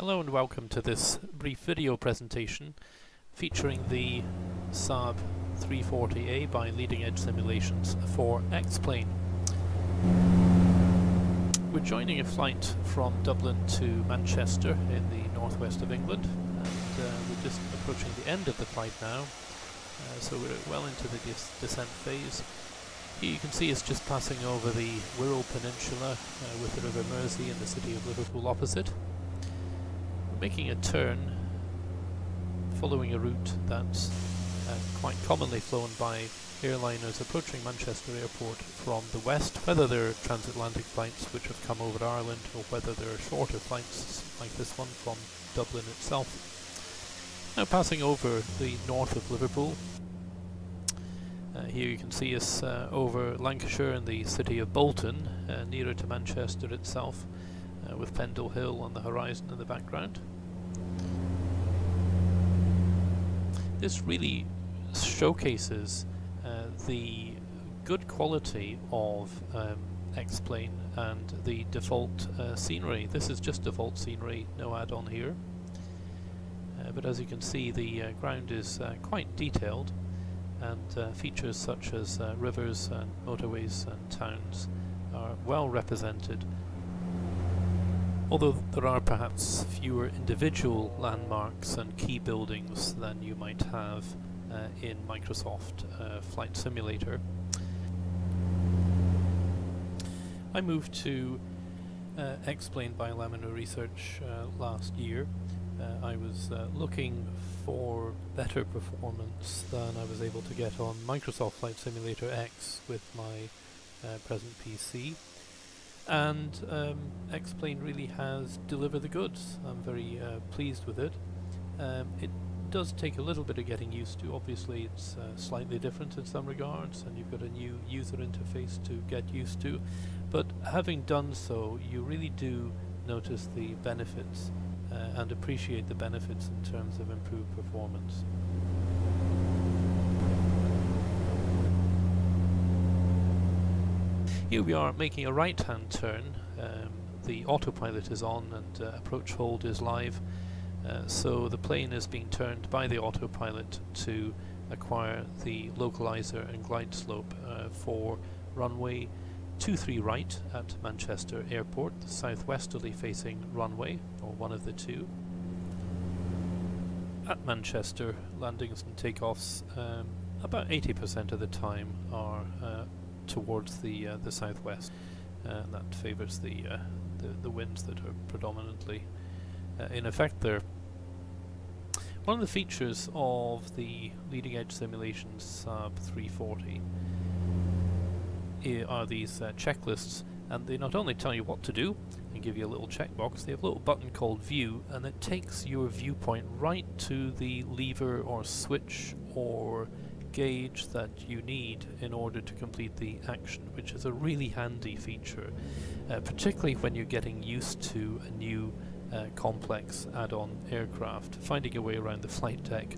Hello and welcome to this brief video presentation featuring the Saab 340A by Leading Edge Simulations for X-Plane. We're joining a flight from Dublin to Manchester in the northwest of England, and we're just approaching the end of the flight now, so we're well into the descent phase. Here you can see us just passing over the Wirral Peninsula with the River Mersey and the city of Liverpool opposite. Making a turn following a route that's quite commonly flown by airliners approaching Manchester Airport from the west, whether they're transatlantic flights which have come over Ireland or whether they're shorter flights like this one from Dublin itself. Now passing over the north of Liverpool. Here you can see us over Lancashire and the city of Bolton, nearer to Manchester itself, with Pendle Hill on the horizon in the background. This really showcases the good quality of X-Plane and the default scenery. This is just default scenery, no add-on here. But as you can see, the ground is quite detailed, and features such as rivers and motorways and towns are well represented. Although there are perhaps fewer individual landmarks and key buildings than you might have in Microsoft Flight Simulator. I moved to X-Plane Biolaminar Research last year. I was looking for better performance than I was able to get on Microsoft Flight Simulator X with my present PC. And X-Plane really has delivered the goods. I'm very pleased with it. It does take a little bit of getting used to. Obviously it's slightly different in some regards, and you've got a new user interface to get used to, but having done so, you really do notice the benefits and appreciate the benefits in terms of improved performance. Here we are making a right-hand turn. The autopilot is on and approach hold is live, so the plane is being turned by the autopilot to acquire the localizer and glide slope for runway 23 right at Manchester Airport, the southwesterly facing runway, or one of the two. At Manchester, landings and takeoffs about 80% of the time are towards the southwest, and that favours the winds that are predominantly in effect there. One of the features of the Leading Edge Simulations Saab 340 are these checklists, and they not only tell you what to do and give you a little checkbox, they have a little button called View, and it takes your viewpoint right to the lever or switch or gauge that you need in order to complete the action, which is a really handy feature, particularly when you're getting used to a new complex add-on aircraft. Finding your way around the flight deck,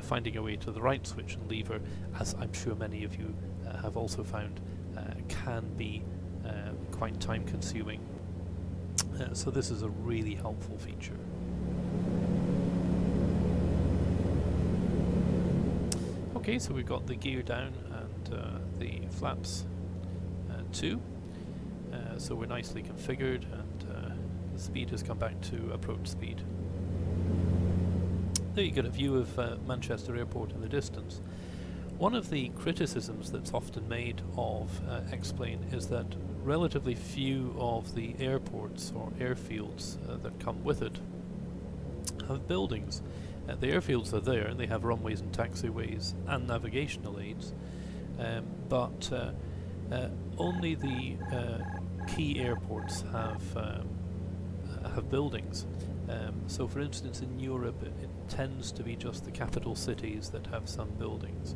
finding your way to the right switch and lever, as I'm sure many of you have also found, can be quite time consuming. So this is a really helpful feature. Okay, so we've got the gear down and the flaps too, so we're nicely configured, and the speed has come back to approach speed. There you get a view of Manchester Airport in the distance. One of the criticisms that's often made of X-Plane is that relatively few of the airports or airfields that come with it have buildings. The airfields are there, and they have runways and taxiways and navigational aids, but only the key airports have buildings. So for instance, in Europe it tends to be just the capital cities that have some buildings.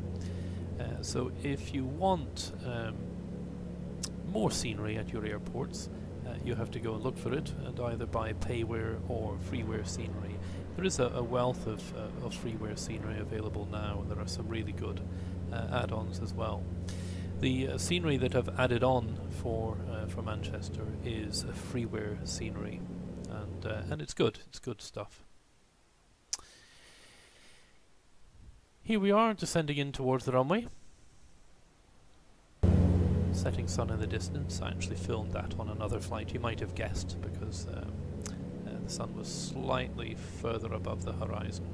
So if you want more scenery at your airports, you have to go and look for it and either buy payware or freeware scenery. There is a wealth of freeware scenery available now, and there are some really good add-ons as well. The scenery that I've added on for Manchester is freeware scenery, and it's good. It's good stuff. Here we are, descending in towards the runway. Setting sun in the distance. I actually filmed that on another flight. You might have guessed because the sun was slightly further above the horizon.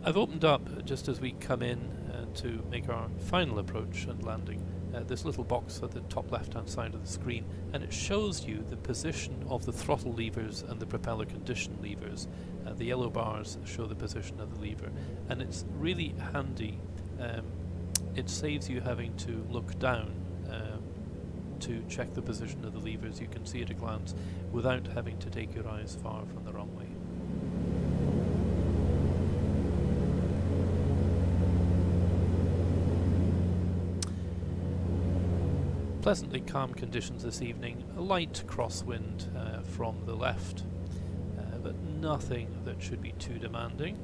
I've opened up just as we come in to make our final approach and landing this little box at the top left hand side of the screen, and it shows you the position of the throttle levers and the propeller condition levers. The yellow bars show the position of the lever, and it's really handy. It saves you having to look down to check the position of the levers. You can see at a glance without having to take your eyes far from the runway. Pleasantly calm conditions this evening, a light crosswind from the left, but nothing that should be too demanding.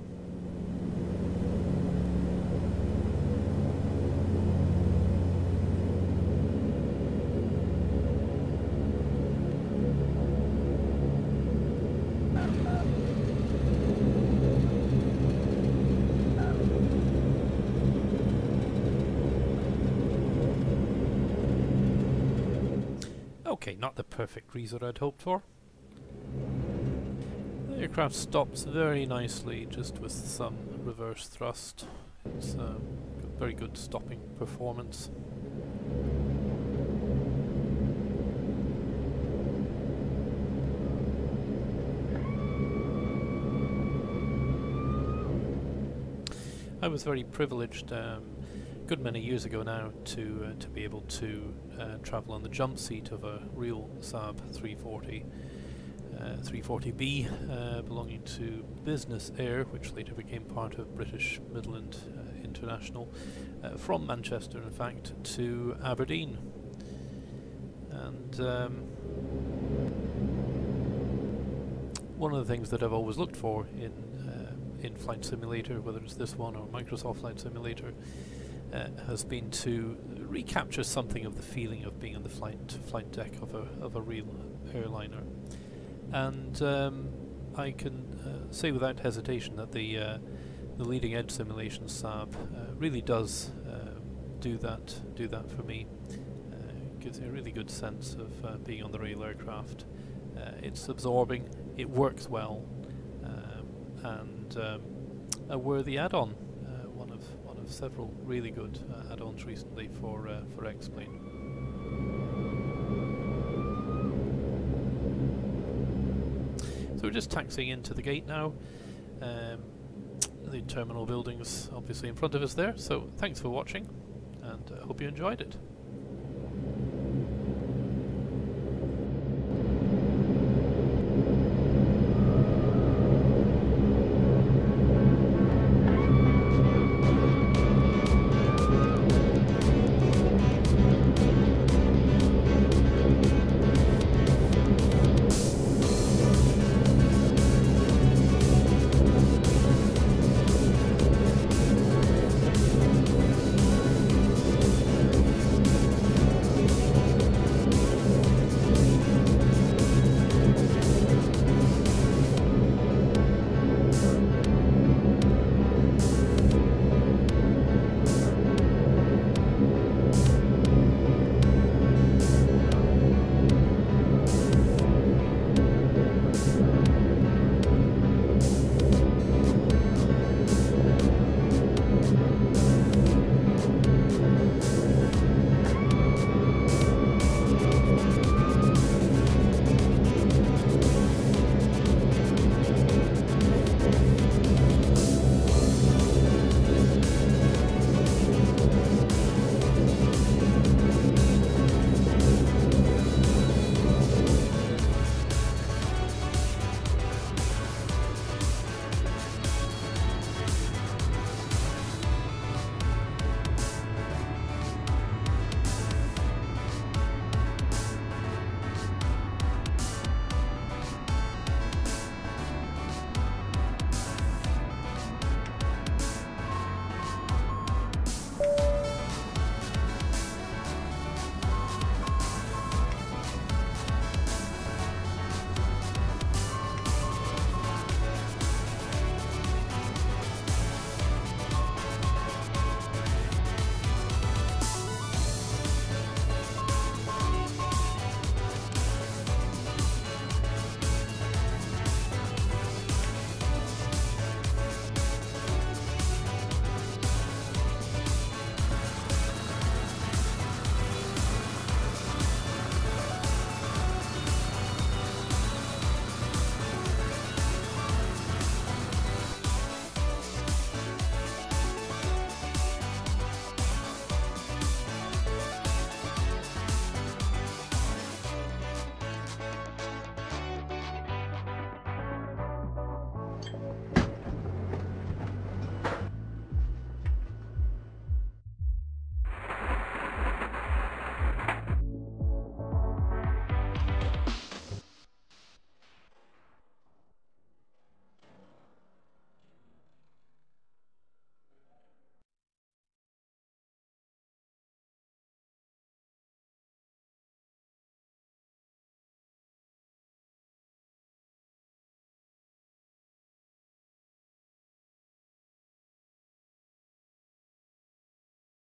Okay, not the perfect reset I'd hoped for. The aircraft stops very nicely, just with some reverse thrust. It's got very good stopping performance. I was very privileged good many years ago now to be able to travel on the jump seat of a real Saab 340B belonging to Business Air, which later became part of British Midland International, from Manchester in fact to Aberdeen. And one of the things that I've always looked for in Flight Simulator, whether it's this one or Microsoft Flight Simulator, has been to recapture something of the feeling of being on the flight deck of a real airliner. And I can say without hesitation that the leading edge simulation Saab really does do that for me. It gives me a really good sense of being on the real aircraft. It's absorbing, it works well, and a worthy add-on. One of several really good add-ons recently for X-Plane. So we're just taxiing into the gate now. The terminal building's obviously in front of us there. So thanks for watching, and I hope you enjoyed it.